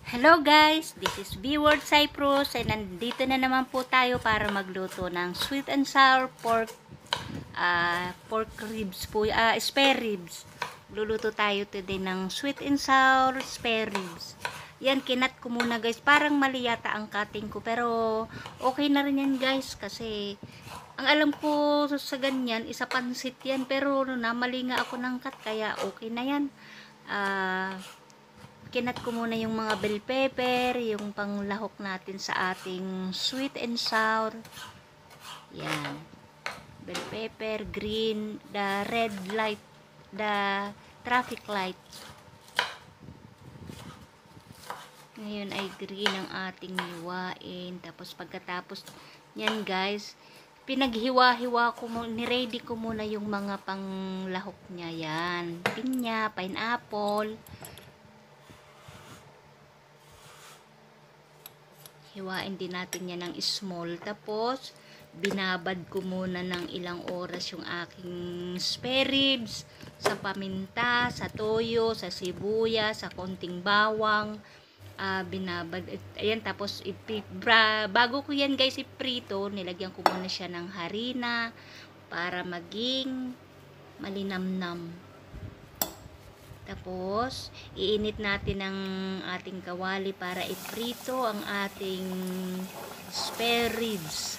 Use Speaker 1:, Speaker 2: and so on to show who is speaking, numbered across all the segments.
Speaker 1: Hello guys, this is B-Word Cyprus and nandito na naman po tayo para magluto ng sweet and sour pork ribs po, spare ribs. Luluto tayo today ng sweet and sour spare ribs. Yan, kinat ko muna guys, parang mali yata ang cutting ko pero okay na rin yan guys kasi ang alam ko sa ganyan, isa pansit yan pero mali nga ako ng cut kaya okay na yan. Kinat ko muna yung mga bell pepper, yung panglahok natin sa ating sweet and sour. Yan. Bell pepper, green, the red light, the traffic light. Ngayon ay green ang ating hiwain. Tapos pagkatapos yan guys, pinaghiwa-hiwa ko muna, ni-ready ko muna yung mga panglahok niya. Yan. Pinya, pineapple. Hiwain din natin yan ng small. Tapos, binabad ko muna ng ilang oras yung aking spare ribs sa paminta, sa toyo, sa sibuyas, sa konting bawang. Binabad. Ayan, tapos, bago ko yan guys iprito, nilagyan ko muna siya ng harina para maging malinamnam. Tapos, iinit natin ang ating kawali para iprito ang ating spare ribs.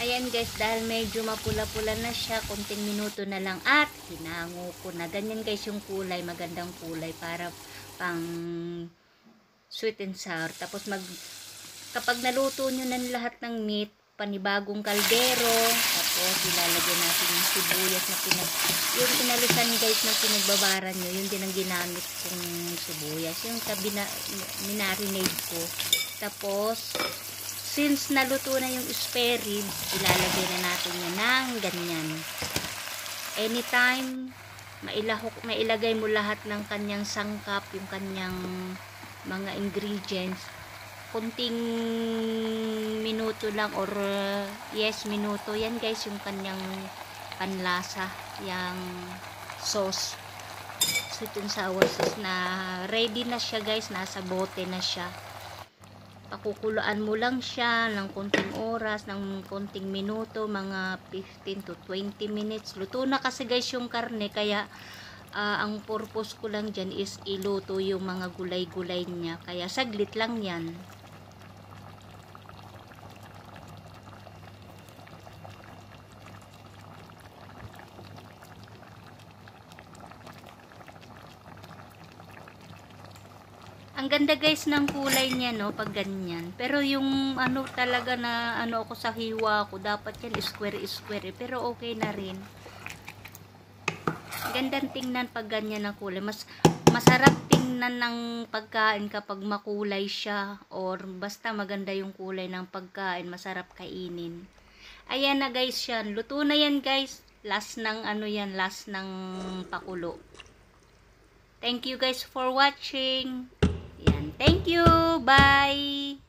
Speaker 1: Ayan guys, dahil medyo mapula-pula na siya, konting minuto na lang at hinango ko na. Ganyan guys yung kulay, magandang kulay para pang sweet and sour. Tapos kapag naluto nyo na lahat ng meat, panibagong kaldero, tapos ilalagay natin yung sibuyas na yung pinalisan guys na pinagbabaran nyo, yun din ang ginamit kong sibuyas. Yung minarinade ko. Tapos, since naluto na yung spare ribs, ilalagay na natin yan ng ganyan. Anytime, mailagay mo lahat ng kanyang sangkap, yung kanyang mga ingredients. Kunting minuto lang or yes, minuto. Yan guys, yung kanyang panlasa, yung sauce. Sweet and sour sauce na ready na siya guys, nasa bote na siya. Pakukulaan mo lang siya ng konting oras, ng konting minuto, mga 15 to 20 minutes. Luto na kasi guys yung karne, kaya ang purpose ko lang dyan is iluto yung mga gulay-gulay niya. Kaya saglit lang yan. Ang ganda guys ng kulay niya no pag ganyan. Pero yung ano talaga na ano ako sa hiwa ko, dapat yan square. Pero okay na rin. Gandang tingnan pag ganyan na kulay. Masarap tingnan ng pagkain kapag makulay siya or basta maganda yung kulay ng pagkain, masarap kainin. Ayan na guys yan. Luto na yan guys. Last ng ano yan, last ng pakulo. Thank you guys for watching. Yan. Thank you. Bye.